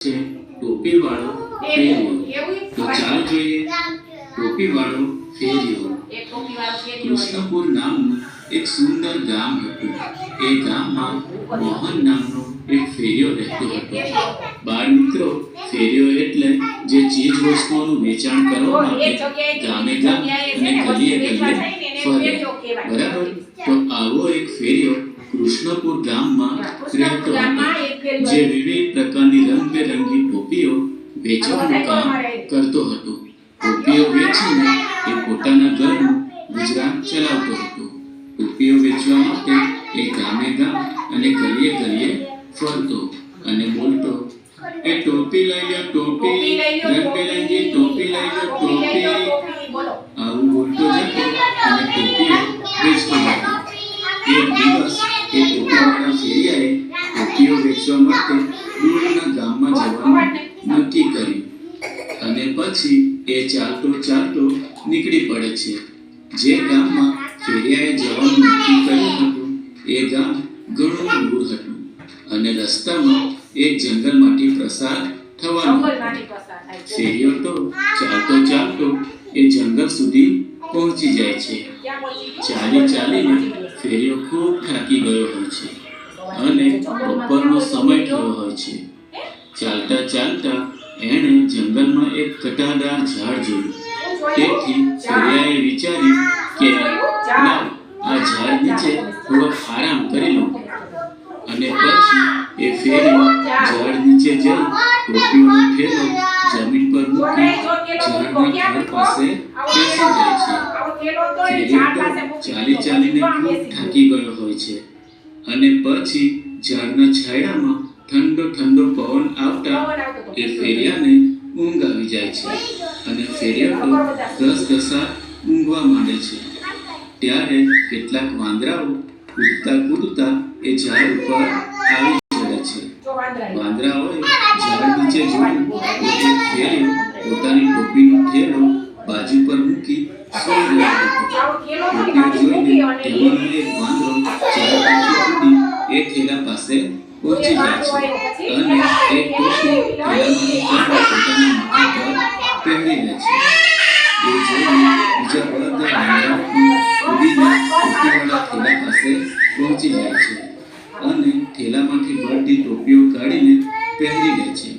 છે ટોપી વાળો ફેરિયો। તો ચાલો જોઈએ ટોપી વાળો ફેરિયો। કૃષ્ણપુર નામનું એક સુંદર ગામ હતું। એ ગામમાં મોહન નામનો એક ફેરિયો રહેતો હતો। બાળ મિત્રો, ફેરિયો એટલે જે ચીજ વસ્તુઓનું વેચાણ કરવા માટે ગામે ગામ અને ગલીએ ગલીએ ફરે, બરાબર? તો આવો એક ફેરિયો કૃષ્ણપુર ગામમાં રહેતો હતો, જે વિવિધ પ્રકારની રંગબેરંગી ટોપીઓ વેચવાનું કામ કરતો હતો। ટોપીઓ વેચીને એ પોતાના ઘરનું ગુજરાન ચલાવતો હતો। ટોપીઓ વેચવા માટે એ ગામે ગામ અને ગલીએ ગલીએ ફરતો અને બોલતો, એ ટોપી લઈ લો, ટોપી, રંગબેરંગી ટોપી લઈ લો, ટોપી, આવું બોલતો જતો અને ટોપીઓ વેચતો હતો। એક દિવસ એ ટોપીવાળા ફેરિયાએ ટોપીઓ વેચવા માટે દૂરના ગામમાં જવાનું નક્કી કર્યું અને પછી એ ચાલતો ચાલતો નીકળી પડે છે। જે ગામમાં ફેરિયાએ જવાનું નક્કી કર્યું હતું એ ગામ ઘણું દૂર હતું અને રસ્તામાં એક જંગલમાંથી પસાર થવાનું હતું। ફેરિયો તો ચાલતો ચાલતો એ જંગલ સુધી પહોંચી જાય છે। ચાલી ચાલીને ફેરિયો ખૂબ થાકી ગયો હોય છે અને બપોરનો સમય થયો હોય છે। ચાલતા ચાલતા એણે જંગલમાં એક ઘટાદાર ઝાડ જોયું। તેથી ફેરિયાએ વિચાર્યું કે લાવ, આ ઝાડ નીચે થોડો આરામ કરી લઉં। અને પછી એ ફેરિયો ઝાડ નીચે જઈ ટોપીઓનો થેલો જમીન પર મૂકી ઝાડના ઝાડ પાસે બેસી જાય છે। ફેરિયો ચાલી ચાલીને ખૂબ થાકી ગયો હોય છે અને પછી ઝાડના છાંયડામાં ઠંડો ઠંડો પવન આવતા એ ફેરિયાને ઊંઘ આવી જાય છે અને ફેરિયો તો ઘસઘસા ઊંઘવા માંડે છે। ત્યારે કેટલાક વાંદરાઓ કૂદતા કૂદતા એ ઝાડ ઉપર આવી ચડે છે। વાંદરાઓએ ઝાડ નીચે જોયું તો એક ફેરિયો પોતાની ટોપીનો થેલો બાજુ પર મૂકી સૂઈ ગયો હતો। ટોપીઓ જોઈને તેમાંનો એક વાંદરો ઝાડ કૂદી એ થેલા પાસે પહોંચી જાય છે અને એક ટોપી થેલામાંથી પોતાના માથા પર પહેરી લે છે। એ જોઈને બીજા બધા વાંદરાઓ ઉડીને ટોપીવાળા થેલા પાસે પહોંચી જાય છે અને થેલામાંથી બધી ટોપીઓ કાઢીને પહેરી લે છે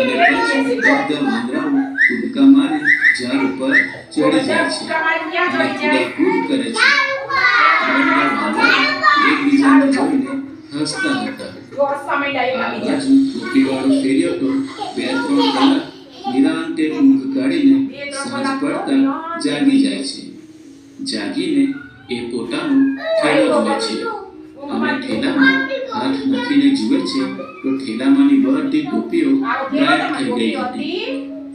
અને પછી બધા વાંદરાઓ કૂદકા મારી ઝાડ ઉપર ચડી જાય છે અને કૂદાકૂદ કરે છે। બધા વાંદરાઓ એકબીજાને જોઈને હસતા હતા। આ બાજુ ટોપીવાળો ફેરિયો તો 2-3 કલાક નિરાંતે ઊંઘ કાઢીને સાંજ પડતા જાગી જાય છે। જાગીને એ પોતાનો થેલો જુએ છે અને થેલામાં હાથ નાખીને જુએ છે તો થેલામાંની બધી ટોપીઓ ગાયબ થઈ ગઈ હતી।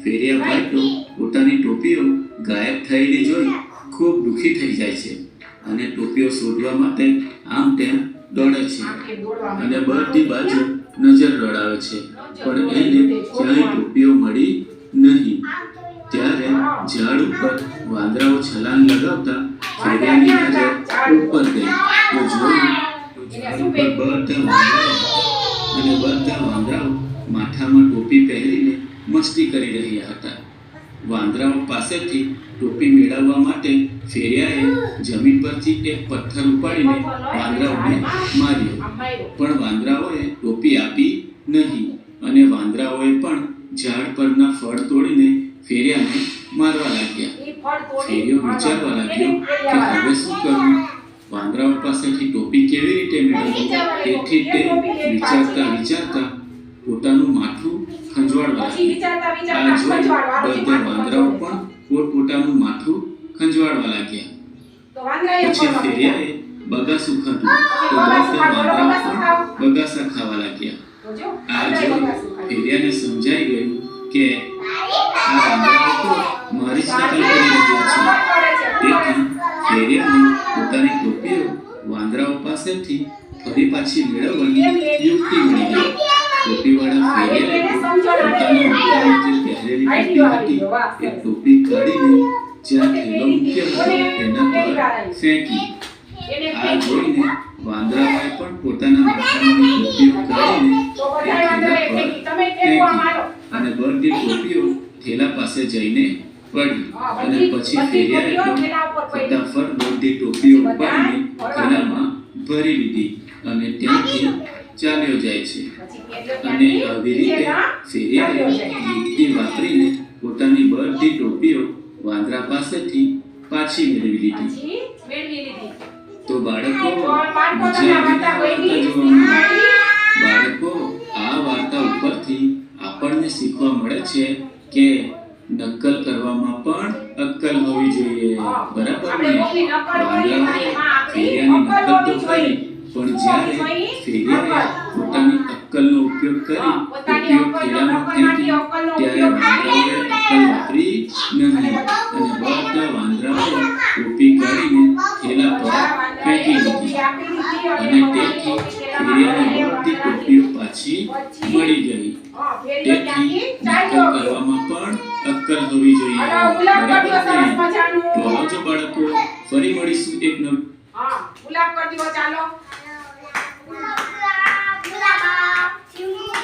ફેરિયાભાઈ તો પોતાની ટોપીઓ ગાયબ થયેલી જોઈ ખૂબ દુઃખી થઈ જાય છે અને ટોપીઓ શોધવા માટે આમ તેમ દોડે છે અને બધી બાજુ નજર દોડાવે છે, પણ એને ક્યાંય ટોપીઓ મળી નહીં। ત્યારે ઝાડ ઉપર વાંદરાઓ છલાંગ લગાવતા ફેરિયાની નજર ઉપર ગઈ તો જોયું ઝાડ ઉપર બધા વાંદરાઓ માથામાં ટોપી પહેરીને મસ્તી કરી રહ્યા હતા। વાંદરાઓ પાસેથી ટોપી મેળવવા માટે ફેરિયાએ જમીન પરથી એક પથ્થર ઉપાડીને વાંદરાઓને માર્યો, પણ વાંદરાઓએ ટોપી આપી નહીં અને વાંદરાઓએ પણ ઝાડ પરના ફળ તોડીને ફેરિયાને મારવા લાગ્યા। ફેરિયો વિચારવા લાગ્યો કે હવે શું કરવું, વાંદરાઓ પાસેથી ટોપી કેવી રીતે મેળવવી। તેથી તે વિચારતા વિચારતા પોતાનું માથું ખંજવાળવા લાગ્યા। આ જોઈ બધા વાંદરાઓ પણ પોતપોતાનું માથું ખંજવાળવા લાગ્યા। પછી ફેરિયાએ બગાસું ખાધું તો બધા વાંદરાઓ પણ બગાસા ખાવા લાગ્યા। આ જોઈ ફેરિયાને સમજાઈ ગયું કે આ વાંદરાઓ તો મારી જ નકલ કરી રહ્યા છે। તેથી ફેરિયાને પોતાની ટોપીઓ વાંદરાઓ પાસેથી ફરી પાછી મેળવવાની યુક્તિ મળી ગઈ। ટોપીવાળા ફેરિયાએ પોતાના માથામાં જે પહેરેલી ટોપી હતી એ ટોપી કાઢીને જ્યાં થેલો મૂક્યો હતો તેના પર ફેંકી। આ જોઈને વાંદરાઓએ પણ પોતાના માથાની ટોપીઓ કાઢીને એ થેલા પર ફેંકી। અને બધી ટોપીઓ થેલા પાસે જઈને પડી અને પછી ફેરિયાએ ફટાફટ બધી ટોપીઓ ઉપાડીને થેલામાં ભરી લીધી અને ત્યાંથી ચાલ્યો જાય છે. અને આવી રીતે ફેરિયાએ યુક્તિ વાપરીને પોતાની બધી ટોપીઓ વાંદરા પાસેથી પાછી મેળવી લીધી. તો બાળકો મજા આવી જોવામાં. બાળકો આ વાર્તા ઉપરથી આપણને શીખવા મળે છે કે નકલ કરવામાં પણ અક્કલ હોવી જોઈએ. બરાબર ને? વાંદરાએ ફેરિયાની નકલ તો કરી, પણ જ્યારે ફેરિયાએ પોતાની અક્કલનો ઉપયોગ કરી ટોપીઓ થેલામાં ફેંકી ત્યારે વાંદરાઓએ અક્કલ વાપરી નહીં અને બધા વાંદરાઓ ટોપી કાઢીને થેલા પર ફેંકી દીધી અને તેથી ફેરિયાને બધી ટોપીઓ પાછી મળી ગઈ. તેથી નકલ કરવામાં પણ અક્કલ હોવી જોઈએ. બરાબર ને? તો આવજો બાળકો, ફરી મળીશું એક નવી ગુલાબ કરી દો ચાલો.